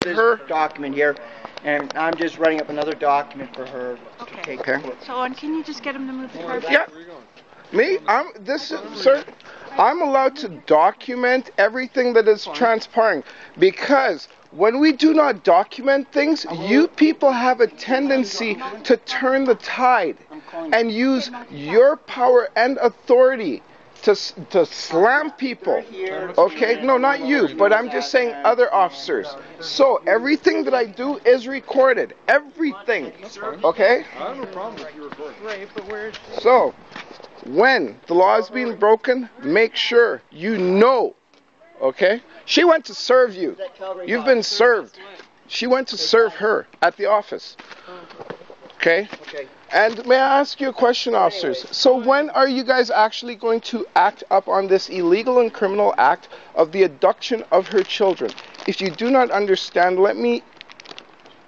Her document here, and I'm just writing up another document for her to take. Okay. So, can you just get him to move the car? Yeah. Me? Sir, I'm allowed to document everything that is transpiring, because when we do not document things, you people have a tendency to turn the tide and use your power and authority to slam people. Okay? No, not you, but I'm just saying other officers. So everything that I do is recorded. Everything. Okay? I have no problem if you record. Right, but where? So, when the law is being broken, make sure you know. Okay? She went to serve you. You've been served. She went to serve her at the office. Okay? And may I ask you a question, officers? So when are you guys actually going to act up on this illegal and criminal act of the abduction of her children? If you do not understand, let me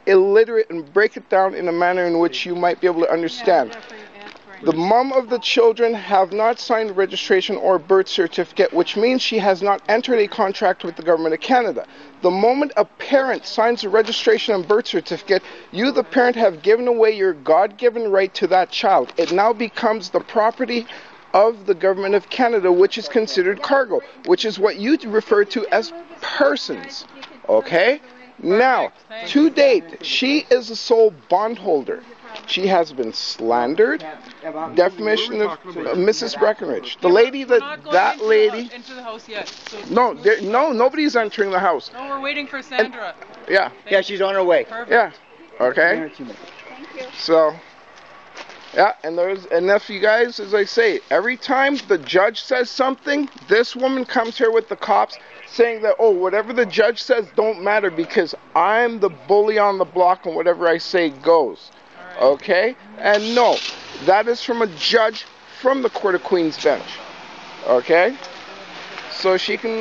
illiterate and break it down in a manner in which you might be able to understand. The mom of the children have not signed registration or birth certificate, which means she has not entered a contract with the government of Canada. The moment a parent signs a registration and birth certificate, you, the parent, have given away your God-given right to that child. It now becomes the property of the government of Canada, which is considered cargo, which is what you refer to as persons. Okay? Now, to date, she is the sole bondholder. She has been slandered. Defamation of Mrs. Breckenridge. The lady that lady. Into the house yet. So No, nobody's entering the house. no, we're waiting for Sandra. Yeah. Yeah, she's on her way. Perfect. Yeah. Okay. So, yeah, and if you guys, as I say, every time the judge says something, this woman comes here with the cops saying that, oh, whatever the judge says don't matter because I'm the bully on the block and whatever I say goes. Okay? And no, that is from a judge from the Court of Queen's Bench. Okay? So she can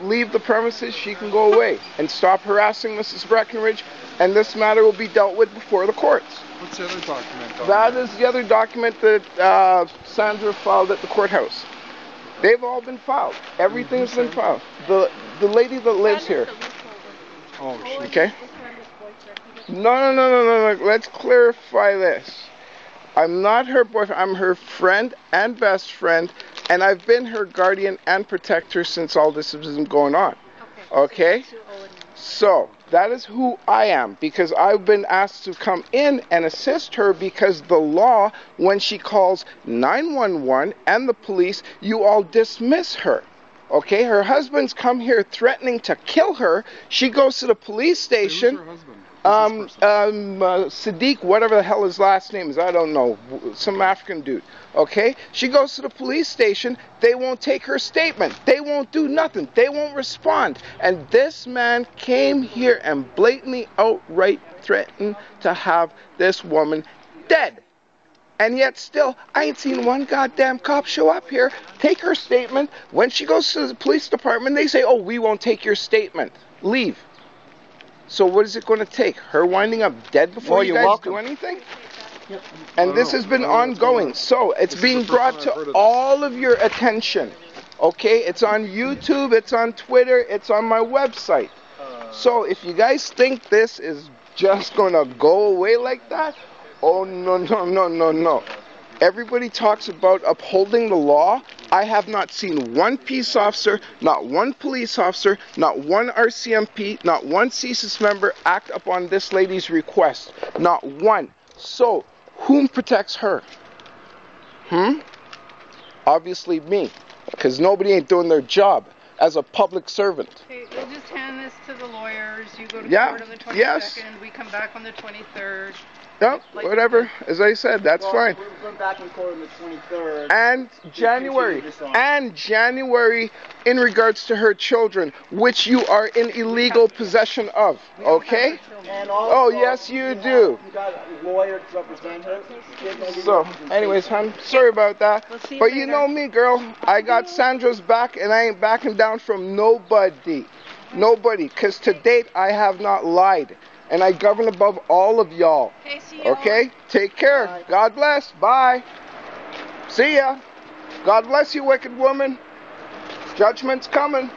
leave the premises, she can go away and stop harassing Mrs. Breckenridge, and this matter will be dealt with before the courts. What's the other document? That is the other document that Sandra filed at the courthouse. They've all been filed. Everything's been filed. The lady that lives here. Oh, shit. Okay? No. Let's clarify this. I'm not her boyfriend. I'm her friend and best friend, and I've been her guardian and protector since all this has been going on. Okay? So, that is who I am, because I've been asked to come in and assist her because the law, when she calls 911 and the police, you all dismiss her. Okay? Her husband's come here threatening to kill her. She goes to the police station. Who's her husband? Sadiq, whatever the hell his last name is, I don't know, some African dude, okay? She goes to the police station, they won't take her statement, they won't do nothing, they won't respond, and this man came here and blatantly outright threatened to have this woman dead. And yet still, I ain't seen one goddamn cop show up here, take her statement. When she goes to the police department, they say, oh, we won't take your statement, leave. So what is it going to take? Her winding up dead before you guys do anything? And this has been ongoing. So it's being brought to all of your attention. Okay? It's on YouTube, it's on Twitter, it's on my website. So if you guys think this is just going to go away like that, oh, no. Everybody talks about upholding the law. I have not seen one peace officer, not one police officer, not one RCMP, not one CSIS member act upon this lady's request. Not one. So, whom protects her? Obviously me. Because nobody ain't doing their job as a public servant. Okay, we'll just hand this to the lawyers. You go to Yeah, court on the 22nd. yes. We come back on the 23rd. Yeah, whatever. As I said, that's fine. We're going back in court on the 23rd. And January in regards to her children, which you are in illegal possession of, okay? And also, Oh, yes, you do. You got a lawyer to represent her. So, anyways, hon, sorry about that. We'll see you But you later. know me, girl. I got Sandra's back, and I ain't backing down from nobody. Nobody. Because to date, I have not lied. And I govern above all of y'all. Okay, see you. Okay? Take care. God bless. Bye. See ya. God bless you, wicked woman. Judgment's coming.